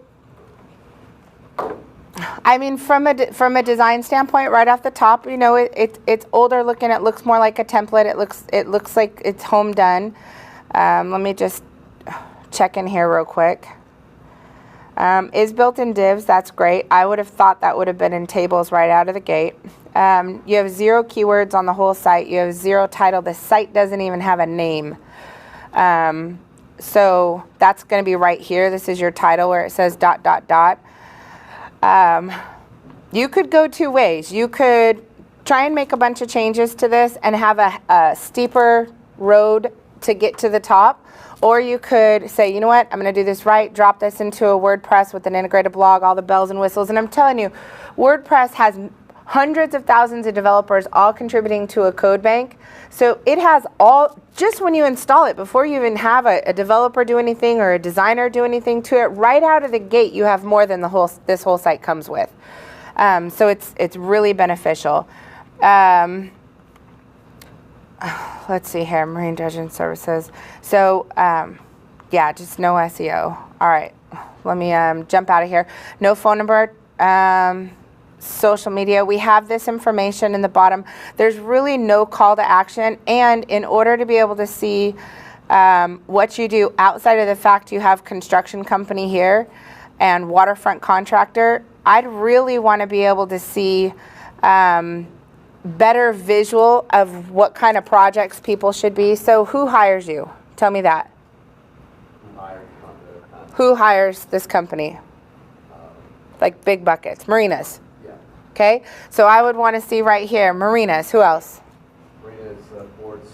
I mean, from a design standpoint, right off the top, you know, it's older looking. It looks more like a template. It looks like it's home done. Let me just check in here real quick. Is built in divs. That's great. I would have thought that would have been in tables right out of the gate. You have 0 keywords on the whole site. You have 0 title. The site doesn't even have a name. So that's going to be right here. This is your title where it says ... You could go 2 ways. You could try and make a bunch of changes to this and have a steeper road to get to the top. Or you could say, you know what, I'm going to do this right, drop this into a WordPress with an integrated blog, all the bells and whistles. And I'm telling you, WordPress has hundreds of thousands of developers all contributing to a code bank. So it has all, just when you install it, before you even have a developer do anything or a designer do anything to it, right out of the gate, you have more than this whole site comes with. So it's really beneficial. Let's see here, Marine Dredging Services. So, yeah, just no SEO. All right, let me jump out of here. No phone number, social media. We have this information in the bottom. There's really no call to action. And in order to be able to see what you do outside of the fact you have construction company here and waterfront contractor, I'd really want to be able to see better visual of what kind of projects people should be. So who hires you? Tell me that. Who hires this company? Like big buckets. Marinas. Yeah. Okay. So I would want to see right here, marinas. Who else? Marinas, ports,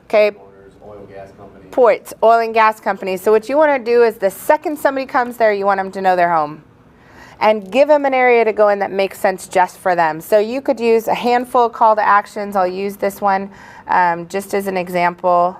okay. owners, oil and gas companies. Ports, oil and gas companies. So what you want to do is the second somebody comes there, you want them to know their home. And give them an area to go in that makes sense just for them. So you could use a handful of call to actions. I'll use this one just as an example.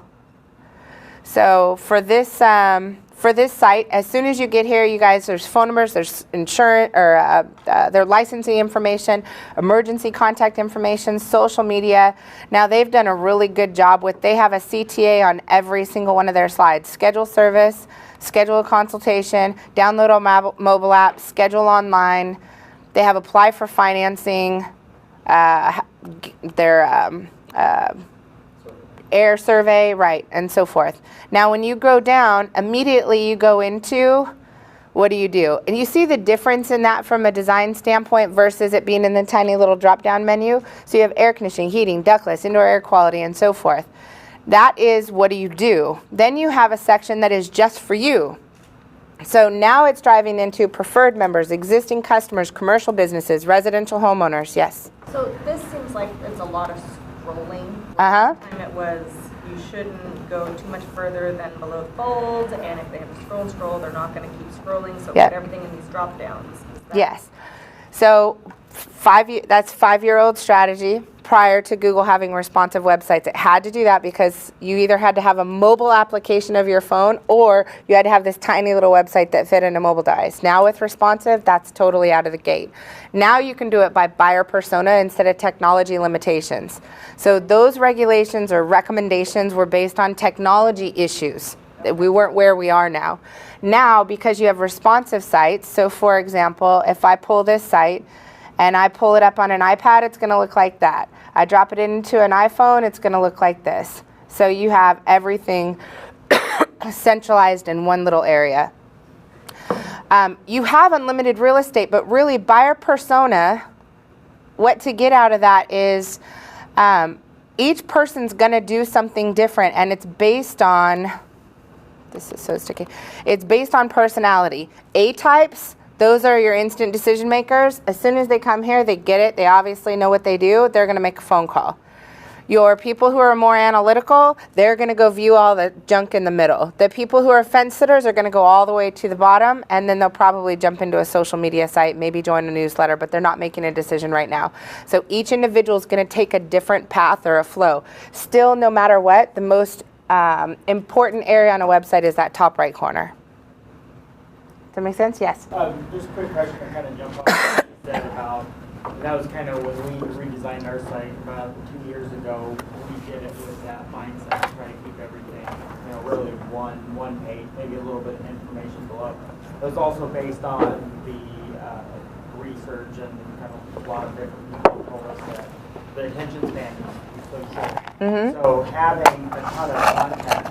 So for this site, as soon as you get here, you guys, there's phone numbers, there's insurance or their licensing information, emergency contact information, social media. Now they've done a really good job with. They have a CTA on every single one of their slides. Schedule service. Schedule a consultation, download a mobile app, schedule online. They have apply for financing, their air survey, right, and so forth. Now when you go down, immediately you go into, what do? And you see the difference in that from a design standpoint versus it being in the tiny little drop-down menu. So you have air conditioning, heating, ductless, indoor air quality, and so forth. That is what do. Then you have a section that is just for you. So now it's driving into preferred members, existing customers, commercial businesses, residential homeowners. Yes? So this seems like it's a lot of scrolling. Uh-huh. And it was, you shouldn't go too much further than below the fold, and if they have to scroll, they're not going to keep scrolling, so yep. put everything in these drop downs. Yes. So that's 5-year-old strategy. Prior to Google having responsive websites, it had to do that because you either had to have a mobile application of your phone or you had to have this tiny little website that fit in a mobile device. Now with responsive, that's totally out of the gate. Now you can do it by buyer persona instead of technology limitations. So those regulations or recommendations were based on technology issues. We weren't where we are now. Now, because you have responsive sites, so for example, if I pull this site and I pull it up on an iPad, it's going to look like that. I drop it into an iPhone, it's going to look like this. So you have everything centralized in one little area. You have unlimited real estate, but really buyer persona, what to get out of that is each person's going to do something different, and it's based on, this is so sticky, it's based on personality. A-types Those are your instant decision makers. As soon as they come here, they get it. They obviously know what they do. They're going to make a phone call. Your people who are more analytical, they're going to go view all the junk in the middle. The people who are fence sitters are going to go all the way to the bottom, and then they'll probably jump into a social media site, maybe join a newsletter, but they're not making a decision right now. So each individual is going to take a different path or a flow. Still, no matter what, the most important area on a website is that top right corner. Does that make sense? Yes? Just a quick question to kind of jump off what you said about, that was kind of when we redesigned our site about 2 years ago. We did it with that mindset to try to keep everything, really one page, maybe a little bit of information below. It was also based on the research and kind of a lot of different people told us that the attention span is so short. So having a ton of content,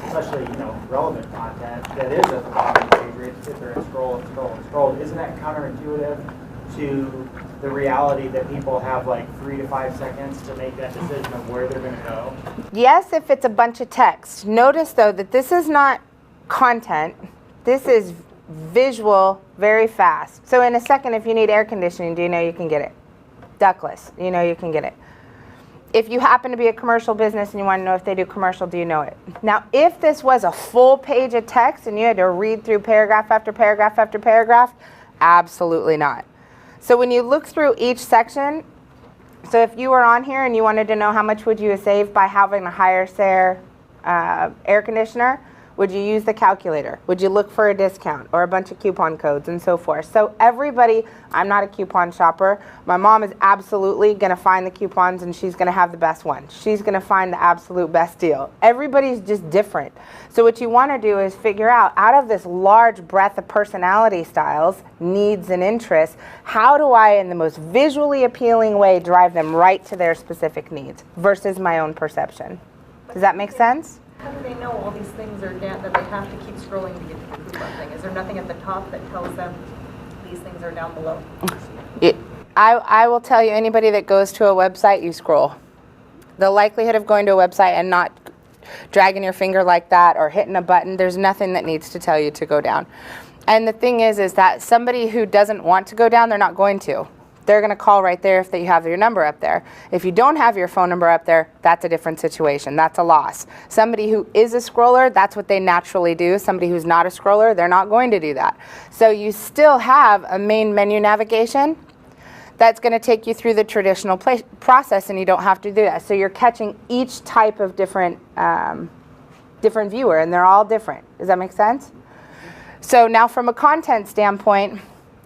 especially relevant content that is at the bottom of the page, where you have to sit there and scroll and scroll and scroll, isn't that counterintuitive to the reality that people have like 3 to 5 seconds to make that decision of where they're going to go? Yes, if it's a bunch of text. Notice though that this is not content. This is visual, very fast. So in a second, if you need air conditioning, do you know you can get it? Ductless, you know you can get it. If you happen to be a commercial business and you want to know if they do commercial, do you know it? Now, if this was a full page of text and you had to read through paragraph after paragraph after paragraph, absolutely not. So when you look through each section, so if you were on here and you wanted to know how much would you save by having a higher SARE air conditioner, would you use the calculator? Would you look for a discount or a bunch of coupon codes and so forth? So everybody, I'm not a coupon shopper. My mom is absolutely going to find the coupons and she's going to have the best one. She's going to find the absolute best deal. Everybody's just different. So what you want to do is figure out of this large breadth of personality styles, needs and interests, how do I in the most visually appealing way drive them right to their specific needs versus my own perception? Does that make sense? How do they know all these things are down, that they have to keep scrolling to get to the coupon thing? Is there nothing at the top that tells them these things are down below? I will tell you, anybody that goes to a website, you scroll. The likelihood of going to a website and not dragging your finger like that or hitting a button, there's nothing that needs to tell you to go down. And the thing is that somebody who doesn't want to go down, they're not going to. They're going to call right there if you have your number up there. If you don't have your phone number up there, that's a different situation. That's a loss. Somebody who is a scroller, that's what they naturally do. Somebody who's not a scroller, they're not going to do that. So you still have a main menu navigation that's going to take you through the traditional process, and you don't have to do that. So you're catching each type of different viewer, and they're all different. Does that make sense? So now from a content standpoint,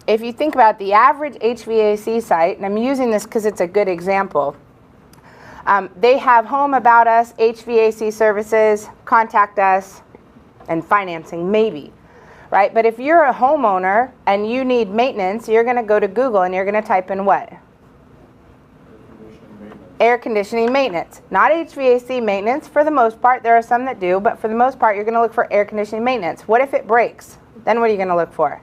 if you think about the average HVAC site, and I'm using this because it's a good example, they have home, about us, HVAC services, contact us, and financing, maybe, right? But if you're a homeowner and you need maintenance, you're going to go to Google and you're going to type in what? Air conditioning maintenance. Not HVAC maintenance for the most part. There are some that do, but for the most part, you're going to look for air conditioning maintenance. What if it breaks? Then what are you going to look for?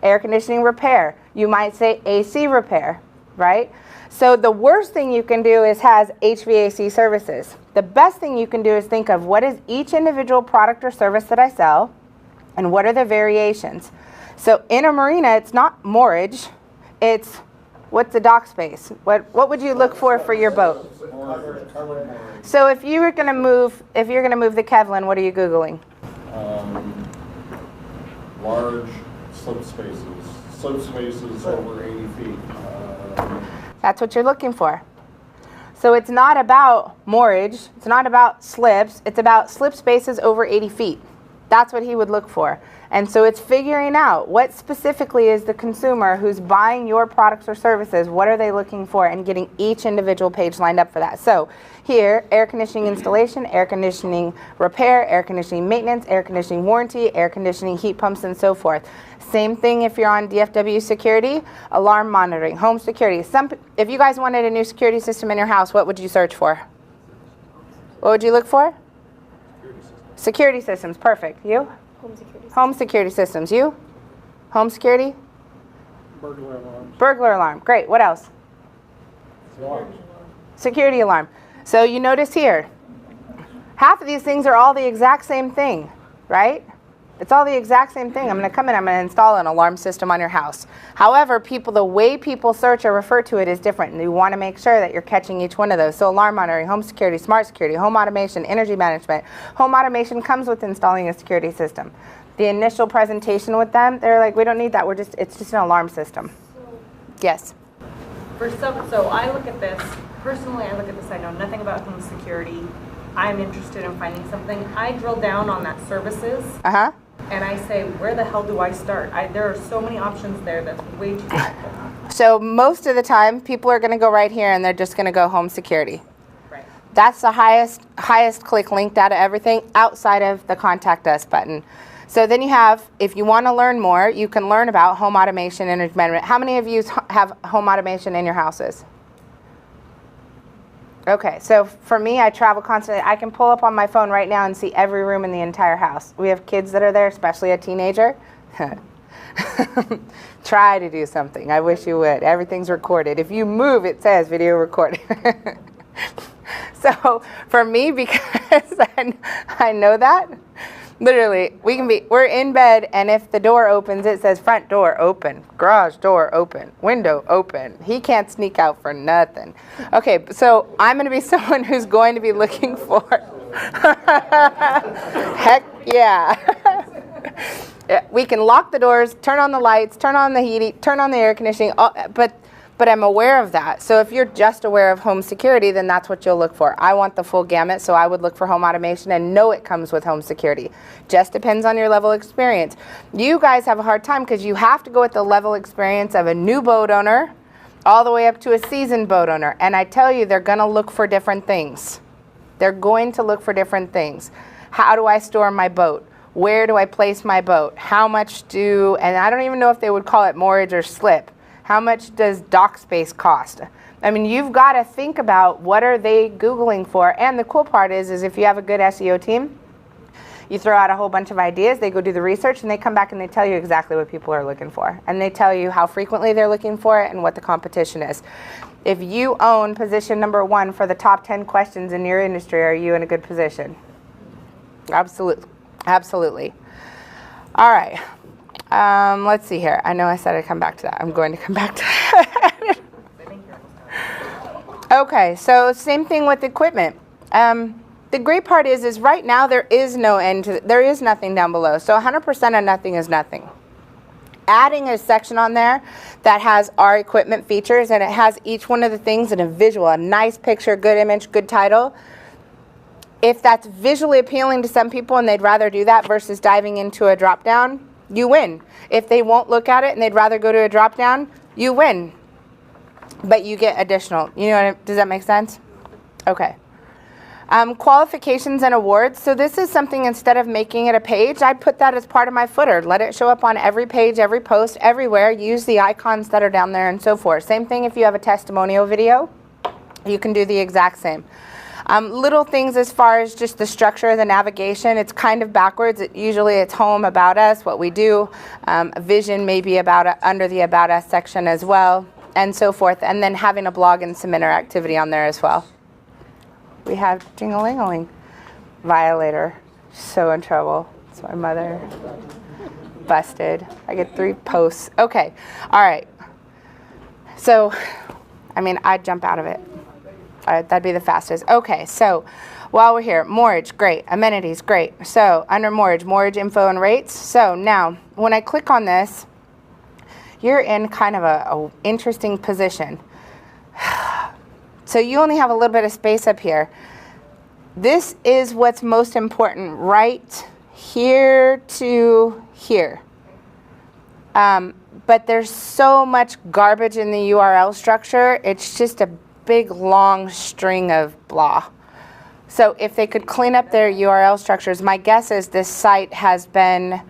Air conditioning repair. You might say AC repair, right? So the worst thing you can do is has HVAC services. The best thing you can do is think of what is each individual product or service that I sell and what are the variations. So in a marina, it's not moorage, it's what's the dock space? What would you look for your boat? So if you were going to move, the Kevlin, what are you Googling? Large slip spaces over 80 feet. That's what you're looking for. So it's not about moorage, it's not about slips, it's about slip spaces over 80 feet. That's what he would look for. And so it's figuring out what specifically is the consumer who's buying your products or services, what are they looking for, and getting each individual page lined up for that. So here, air conditioning installation, air conditioning repair, air conditioning maintenance, air conditioning warranty, air conditioning heat pumps, and so forth. Same thing if you're on DFW security, alarm monitoring, home security. If you guys wanted a new security system in your house, what would you search for? What would you look for? Security systems, perfect. You? Home security. Home security systems. You? Home security? Burglar alarms. Burglar alarm. Great. What else? Security alarm. So you notice here, half of these things are all the exact same thing, right? It's all the exact same thing. I'm going to come in, I'm going to install an alarm system on your house. However, the way people search or refer to it is different, and you want to make sure that you're catching each one of those. So alarm monitoring, home security, smart security, home automation, energy management. Home automation comes with installing a security system. The initial presentation with them, they're like, we don't need that. It's just an alarm system. Yes. So I look at this, personally I look at this, I know nothing about home security. I'm interested in finding something. I drill down on that services. Uh-huh. And I say, where the hell do I start? There are so many options there that's way too difficult. So most of the time, people are going to go right here and they're just going to go home security. Right. That's the highest click linked out of everything outside of the contact us button. So then you have, if you want to learn more, you can learn about home automation and energy management. How many of you have home automation in your houses? Okay, so for me, I travel constantly. I can pull up on my phone right now and see every room in the entire house. We have kids that are there, especially a teenager. Try to do something. I wish you would. Everything's recorded. If you move, it says video recorded. So for me, because I know that, literally, we're in bed, and if the door opens, it says front door open, garage door open, window open. He can't sneak out for nothing. Okay, so I'm going to be someone who's going to be looking for. Heck yeah. We can lock the doors, turn on the lights, turn on the heating, turn on the air conditioning, but I'm aware of that. So if you're just aware of home security, then that's what you'll look for. I want the full gamut, so I would look for home automation and know it comes with home security. Just depends on your level of experience. You guys have a hard time because you have to go with the level of experience of a new boat owner all the way up to a seasoned boat owner. And I tell you, they're going to look for different things. They're going to look for different things. How do I store my boat? Where do I place my boat? How much and I don't even know if they would call it moorage or slip. How much does dock space cost? I mean, you've got to think about what are they Googling for. And the cool part is if you have a good SEO team, you throw out a whole bunch of ideas, they go do the research, and they come back and they tell you exactly what people are looking for. And they tell you how frequently they're looking for it and what the competition is. If you own position number 1 for the top 10 questions in your industry, are you in a good position? Absolutely. Absolutely. All right. Let's see here. I know I said I'd come back to that. I'm going to come back to that. Okay, so same thing with equipment. The great part is right now there is no end to, there is nothing down below. So 100% of nothing is nothing. Adding a section on there that has our equipment features, and it has each one of the things in a visual, a nice picture, good image, good title. If that's visually appealing to some people and they'd rather do that versus diving into a drop down, you win. If they won't look at it and they'd rather go to a drop down, you win. But you get additional. You know, does that make sense? Okay. Qualifications and awards. So this is something, instead of making it a page, I'd put that as part of my footer. Let it show up on every page, every post, everywhere. Use the icons that are down there and so forth. Same thing if you have a testimonial video. You can do the exact same. Little things as far as just the structure of the navigation, it's kind of backwards. Usually it's home, about us, what we do. Vision maybe about under the about us section as well, and so forth. And then having a blog and some interactivity on there as well. We have jing-a-ling-a-ling. Violator. So in trouble. It's my mother. Busted. I get 3 posts. Okay. All right. So, I mean, I'd jump out of it. That'd be the fastest. Okay, so while we're here, moorage, great. Amenities, great. So under moorage info and rates. So now, when I click on this, you're in kind of a interesting position. So you only have a little bit of space up here. This is what's most important, right here to here. But there's so much garbage in the URL structure, it's just a big long string of blah. So if they could clean up their URL structures, my guess is this site has been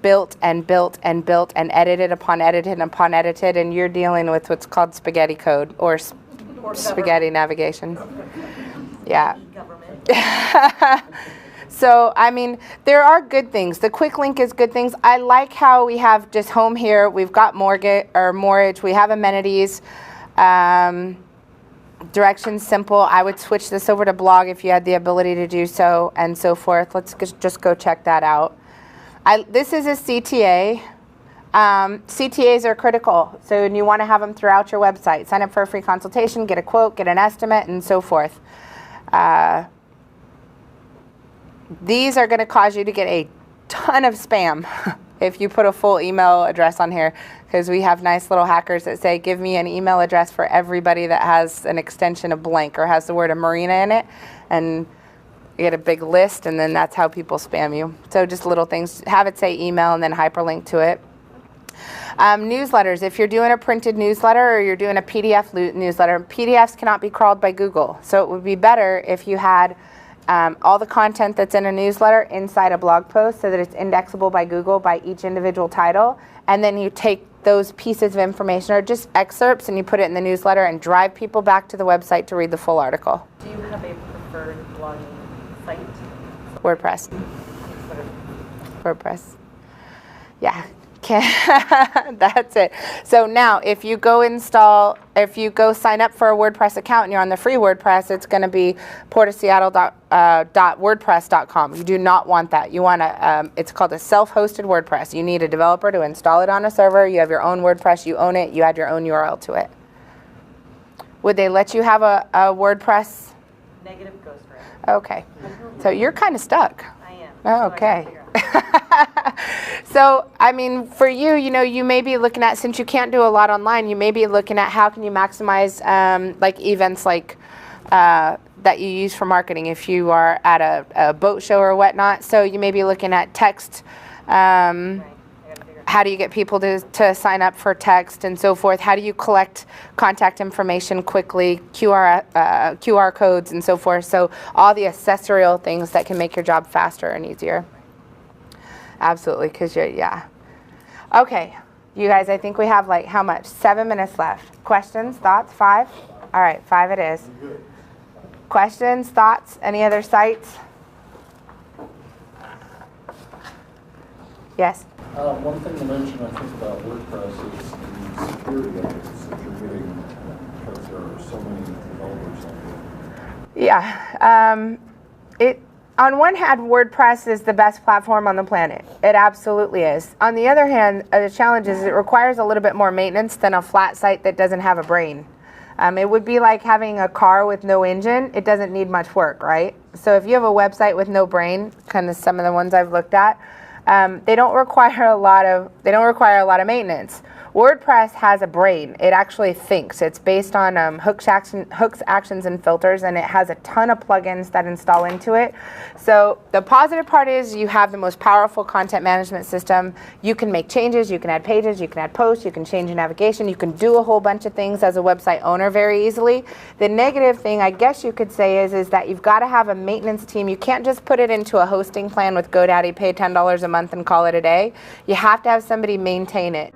built and built and built and edited upon edited upon edited, and you're dealing with what's called spaghetti code or spaghetti navigation. Yeah. So, I mean, there are good things. The quick link is good things. I like how we have just home here. We've got moorage. We have amenities. Directions simple. I would switch this over to blog if you had the ability to do so, and so forth. Let's just go check that out. This is a CTA. CTAs are critical, so you want to have them throughout your website. Sign up for a free consultation, get a quote, get an estimate, and so forth. These are going to cause you to get a ton of spam if you put a full email address on here, because we have nice little hackers that say, give me an email address for everybody that has an extension of blank or has the word marina in it, and you get a big list, and then that's how people spam you. So just little things. Have it say email and then hyperlink to it. Newsletters. If you're doing a printed newsletter or you're doing a PDF newsletter, PDFs cannot be crawled by Google. So it would be better if you had all the content that's in a newsletter inside a blog post so that it's indexable by Google by each individual title. And then you take those pieces of information or just excerpts and you put it in the newsletter and drive people back to the website to read the full article. Do you have a preferred blogging site? WordPress. WordPress. Yeah. That's it. So now if you go sign up for a WordPress account and you're on the free WordPress, it's going to be portofseattle.wordpress.com. You do not want that. You want it's called a self-hosted WordPress. You need a developer to install it on a server. You have your own WordPress. You own it. You add your own URL to it. Would they let you have a WordPress? Negative ghostwriter. Okay. So you're kind of stuck. I am. Oh, okay. So, I mean, for you, you may be looking at, since you can't do a lot online, you may be looking at how can you maximize like events like that you use for marketing if you are at a boat show or whatnot. So you may be looking at text. How do you get people to sign up for text and so forth? How do you collect contact information quickly, QR codes and so forth? So all the accessorial things that can make your job faster and easier. Absolutely, because yeah. Okay, you guys, I think we have like how much? 7 minutes left. Questions, thoughts, 5? All right, 5 it is. Questions, thoughts, any other sites? Yes? One thing to mention, I think, about WordPress is the security updates that you're getting because there are so many developers out there. Yeah. On one hand, WordPress is the best platform on the planet. It absolutely is. On the other hand, the challenge is it requires a little bit more maintenance than a flat site that doesn't have a brain. It would be like having a car with no engine. It doesn't need much work, right? So if you have a website with no brain, kind of some of the ones I've looked at, they don't require a lot of maintenance. WordPress has a brain. It actually thinks. It's based on hooks, actions, and filters, and it has a ton of plugins that install into it. So the positive part is you have the most powerful content management system. You can make changes, you can add pages, you can add posts, you can change your navigation, you can do a whole bunch of things as a website owner very easily. The negative thing, I guess you could say, is that you've got to have a maintenance team. You can't just put it into a hosting plan with GoDaddy, pay $10 a month and call it a day. You have to have somebody maintain it.